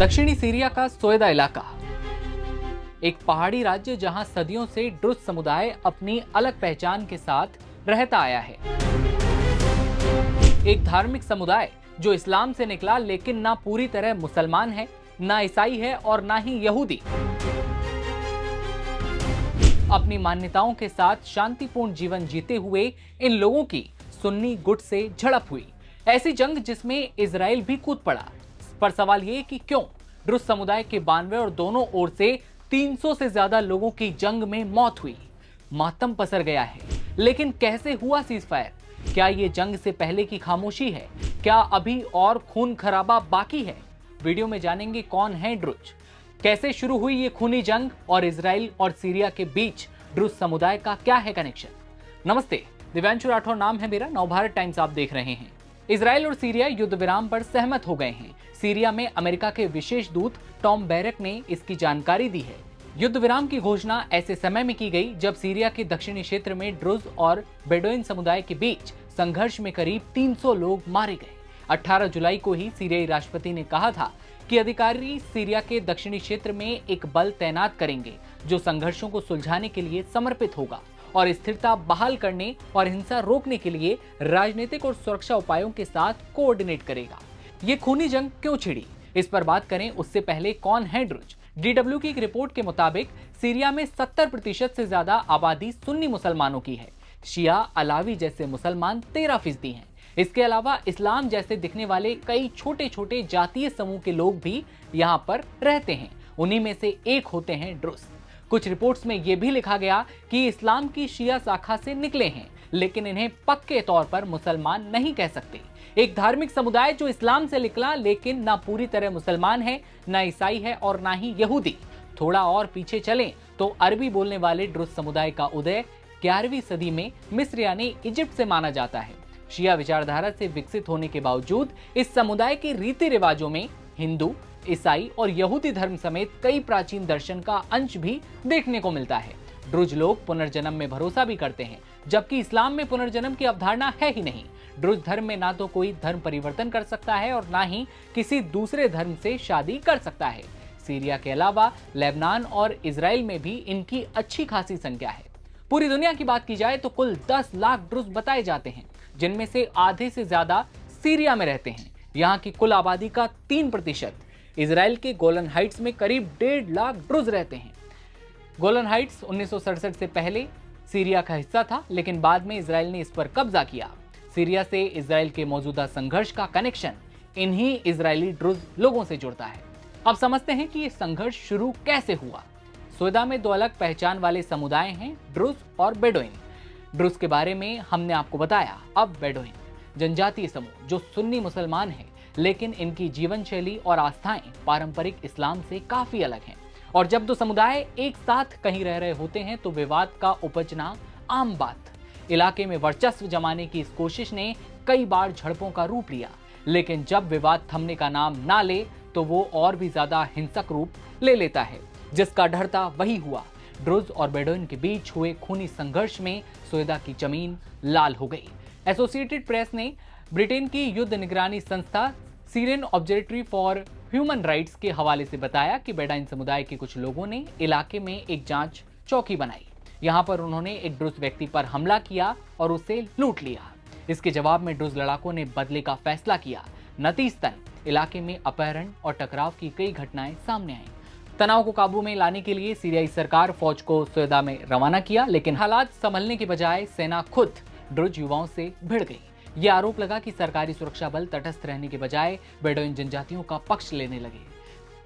दक्षिणी सीरिया का सोयदा इलाका एक पहाड़ी राज्य जहां सदियों से ड्रुज समुदाय अपनी अलग पहचान के साथ रहता आया है। एक धार्मिक समुदाय जो इस्लाम से निकला लेकिन ना पूरी तरह मुसलमान है, ना ईसाई है और ना ही यहूदी। अपनी मान्यताओं के साथ शांतिपूर्ण जीवन जीते हुए इन लोगों की सुन्नी गुट से झड़प हुई। ऐसी जंग जिसमें इजराइल भी कूद पड़ा। पर सवाल ये कि क्यों ड्रुज समुदाय के 92 और दोनों ओर से 300 से ज्यादा लोगों की जंग में मौत हुई। मातम पसर गया है, लेकिन कैसे हुआ सीजफायर? क्या ये जंग से पहले की खामोशी है? क्या अभी और खून खराबा बाकी है? वीडियो में जानेंगे कौन है ड्रुज, कैसे शुरू हुई ये खूनी जंग और इजराइल और सीरिया के बीच ड्रुज समुदाय का क्या है कनेक्शन। नमस्ते, दिव्यांशु राठौर नाम है मेरा। नवभारत टाइम्स आप देख रहे हैं। इजराइल और सीरिया युद्ध विराम पर सहमत हो गए हैं। सीरिया में अमेरिका के विशेष दूत टॉम बैरक ने इसकी जानकारी दी है। युद्ध विराम की घोषणा ऐसे समय में की गई जब सीरिया के दक्षिणी क्षेत्र में ड्रुज और बेडोइन समुदाय के बीच संघर्ष में करीब 300 लोग मारे गए। 18 जुलाई को ही सीरियाई राष्ट्रपति ने कहा था कि अधिकारी सीरिया के दक्षिणी क्षेत्र में एक बल तैनात करेंगे जो संघर्षों को सुलझाने के लिए समर्पित होगा और स्थिरता बहाल करने और हिंसा रोकने के लिए राजनीतिक और सुरक्षा उपायों के साथ कोऑर्डिनेट करेगा। ये खूनी जंग क्यों छिड़ी, इस पर बात करें उससे पहले कौन है ड्रुज। DW की एक रिपोर्ट के मुताबिक सीरिया में 70% से ज्यादा आबादी सुन्नी मुसलमानों की है। शिया अलावी जैसे मुसलमान 13% हैं। इसके अलावा इस्लाम जैसे दिखने वाले कई छोटे छोटे जातीय समूह के लोग भी यहाँ पर रहते हैं। उन्हीं में से एक होते हैं ड्रुज। कुछ रिपोर्ट्स में यह भी लिखा गया कि इस्लाम की शिया शाखा से निकले हैं, लेकिन इन्हें पक्के तौर पर मुसलमान नहीं कह सकते। एक धार्मिक समुदाय जो इस्लाम से निकला लेकिन ना पूरी तरह मुसलमान है, ना ईसाई है और ना ही यहूदी। थोड़ा और पीछे चलें तो अरबी बोलने वाले ड्रुज समुदाय का उदय 11वीं सदी में मिस्र यानी इजिप्ट से माना जाता है। शिया विचारधारा से विकसित होने के बावजूद इस समुदाय के रीति रिवाजों में हिंदू, ईसाई और यहूदी धर्म समेत कई प्राचीन दर्शन का अंश भी देखने को मिलता है। ड्रुज लोग पुनर्जन्म में भरोसा भी करते हैं, जबकि इस्लाम में पुनर्जन्म की अवधारणा है ही नहीं। ड्रुज धर्म में ना तो कोई धर्म परिवर्तन कर सकता है और ना ही किसी दूसरे धर्म से शादी कर सकता है। सीरिया के अलावा लेबनान और इजराइल में भी इनकी अच्छी खासी संख्या है। पूरी दुनिया की बात की जाए तो कुल 10 लाख ड्रुज बताए जाते हैं, जिनमें से आधे से ज्यादा सीरिया में रहते हैं। यहाँ की कुल आबादी का 3%। इजराइल के गोलन हाइट्स में करीब 1.5 लाख ड्रुज रहते हैं। गोलन हाइट्स 1967 से पहले सीरिया का हिस्सा था, लेकिन बाद में इजराइल ने इस पर कब्जा किया। सीरिया से इजराइल के मौजूदा संघर्ष का कनेक्शन इन्हीं इजरायली ड्रुज लोगों से जुड़ता है। अब समझते हैं कि ये संघर्ष शुरू कैसे हुआ। सोयदा में 2 अलग पहचान वाले समुदाय हैं, ड्रुज और बेडोइन। ड्रुज के बारे में हमने आपको बताया। अब बेडोइन जनजातीय समूह जो सुन्नी मुसलमान है, लेकिन इनकी जीवन शैली और आस्थाएं पारंपरिक इस्लाम से काफी अलग हैं। और जब 2 समुदाय एक साथ कहीं रह रहे होते हैं तो विवाद का उपजना आम बात। इलाके में वर्चस्व जमाने की इस कोशिश ने कई बार झड़पों का रूप लिया, लेकिन जब विवाद थमने का नाम ना ले तो वो और भी ज्यादा हिंसक रूप ले लेता है। जिसका डर था वही हुआ। ड्रुज और बेडोइन के बीच हुए खूनी संघर्ष में सोयदा की जमीन लाल हो गई। एसोसिएटेड प्रेस ने ब्रिटेन की युद्ध निगरानी संस्था Syrian observatory for human rights के हवाले से बताया कि बेडोइन समुदाय के कुछ लोगों ने इलाके में एक जांच चौकी बनाई। यहाँ पर उन्होंने एक ड्रुज व्यक्ति पर हमला किया और उसे लूट लिया। इसके जवाब में ड्रुज लड़ाकों ने बदले का फैसला किया। नतीजतन इलाके में अपहरण और टकराव की कई घटनाएं सामने आईं। तनाव को काबू में लाने के लिए सीरियाई सरकार फौज को सोयदा में रवाना किया, लेकिन हालात संभलने के बजाय सेना खुद ड्रुज युवाओं से भिड़ गई। ये आरोप लगा कि सरकारी सुरक्षा बल तटस्थ रहने के बजाय बेडोइन जनजातियों का पक्ष लेने लगे।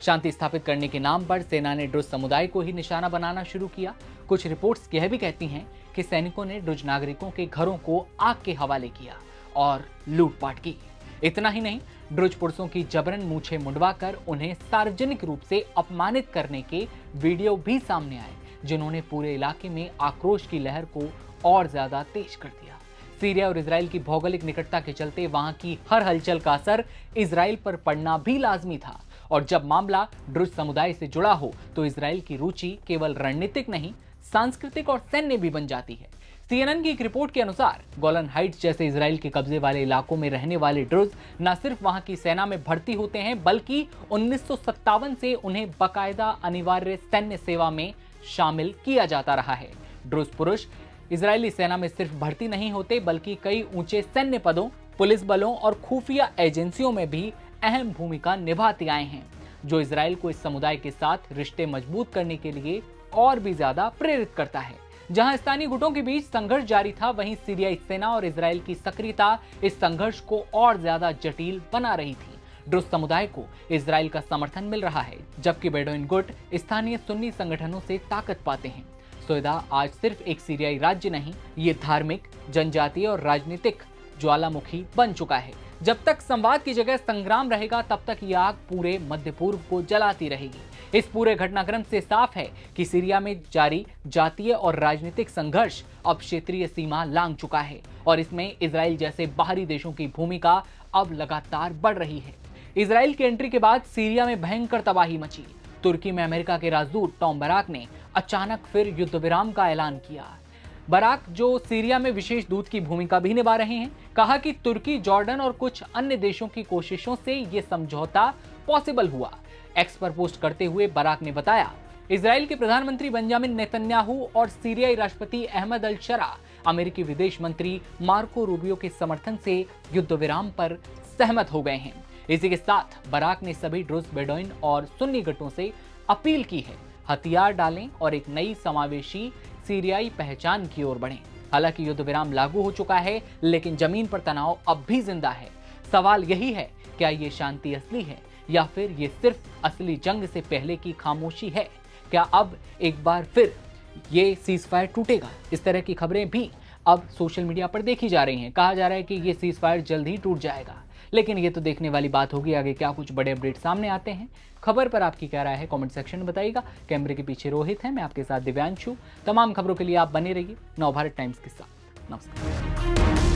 शांति स्थापित करने के नाम पर सेना ने ड्रुज समुदाय को ही निशाना बनाना शुरू किया। कुछ रिपोर्ट्स यह भी कहती हैं कि सैनिकों ने ड्रुज नागरिकों के घरों को आग के हवाले किया और लूटपाट की। इतना ही नहीं, ड्रुज पुरुषों की जबरन मूछें मुंडवाकर उन्हें सार्वजनिक रूप से अपमानित करने के वीडियो भी सामने आए, जिन्होंने पूरे इलाके में आक्रोश की लहर को और ज्यादा तेज कर दिया। सीरिया और इजराइल की भौगोलिक निकटता के चलते वहां की हर हलचल का असर इजराइल पर पड़ना भी लाजमी था। और जब मामला ड्रुज समुदाय से जुड़ा हो तो इजराइल की रुचि केवल रणनीतिक नहीं, सांस्कृतिक और सैन्य भी बन जाती है। CNN की एक रिपोर्ट के अनुसार गोलन हाइट्स जैसे इजराइल के कब्जे वाले इलाकों में रहने वाले ड्रुज न सिर्फ वहां की सेना में भर्ती होते हैं, बल्कि 1957 से उन्हें बाकायदा अनिवार्य सैन्य सेवा में शामिल किया जाता रहा है। ड्रुज पुरुष इजरायली सेना में सिर्फ भर्ती नहीं होते, बल्कि कई ऊंचे सैन्य पदों, पुलिस बलों और खुफिया एजेंसियों में भी अहम भूमिका निभाते आए हैं, जो इजराइल को इस समुदाय के साथ रिश्ते मजबूत करने के लिए और भी ज्यादा प्रेरित करता है। जहां स्थानीय गुटों के बीच संघर्ष जारी था, वहीं सीरियाई सेना और इजराइल की सक्रियता इस संघर्ष को और ज्यादा जटिल बना रही थी। ड्रुज समुदाय को इजराइल का समर्थन मिल रहा है, जबकि बेडोइन गुट स्थानीय सुन्नी संगठनों से ताकत पाते हैं। सोयदा आज सिर्फ एक सीरियाई राज्य नहीं, ये धार्मिक, जनजातीय और राजनीतिक ज्वालामुखी बन चुका है। जब तक संवाद की जगह संग्राम रहेगा, तब तक ये आग पूरे मध्य पूर्व को जलाती रहेगी। इस पूरे घटनाक्रम से साफ है कि सीरिया में जारी जातीय और राजनीतिक संघर्ष अब क्षेत्रीय सीमा लांघ चुका है और इसमें इजराइल जैसे बाहरी देशों की भूमिका अब लगातार बढ़ रही है। इजराइल की एंट्री के बाद सीरिया में भयंकर तबाही मची। तुर्की में अमेरिका के राजदूत टॉम बराक ने अचानक फिर युद्ध विराम का ऐलान किया। बराक, जो सीरिया में विशेष दूत की भूमिका भी निभा रहे हैं, कहा कि तुर्की, जॉर्डन और कुछ अन्य देशों की कोशिशों से यह समझौता पॉसिबल हुआ। एक्स पर पोस्ट करते हुए बराक ने बताया, इजराइल के प्रधानमंत्री बेंजामिन नेतन्याहू और सीरियाई राष्ट्रपति अहमद अल शरा अमेरिकी विदेश मंत्री मार्को रूबियो के समर्थन से युद्ध विराम पर सहमत हो गए हैं। इसी के साथ बराक ने सभी ड्रुज, बेडोइन और सुन्नी गटों से अपील की है, हथियार डालें और एक नई समावेशी सीरियाई पहचान की ओर बढ़ें। हालांकि युद्ध विराम लागू हो चुका है, लेकिन जमीन पर तनाव अब भी जिंदा है। सवाल यही है, क्या ये शांति असली है या फिर ये सिर्फ असली जंग से पहले की खामोशी है? क्या अब एक बार फिर ये सीजफायर टूटेगा? इस तरह की खबरें भी अब सोशल मीडिया पर देखी जा रही हैं। कहा जा रहा है कि ये सीजफायर जल्द ही टूट जाएगा, लेकिन ये तो देखने वाली बात होगी आगे क्या कुछ बड़े अपडेट सामने आते हैं। खबर पर आपकी क्या राय है, कमेंट सेक्शन में बताइएगा। कैमरे के पीछे रोहित है, मैं आपके साथ दिव्यांशु। तमाम खबरों के लिए आप बने रहिए नवभारत टाइम्स के साथ। नमस्कार।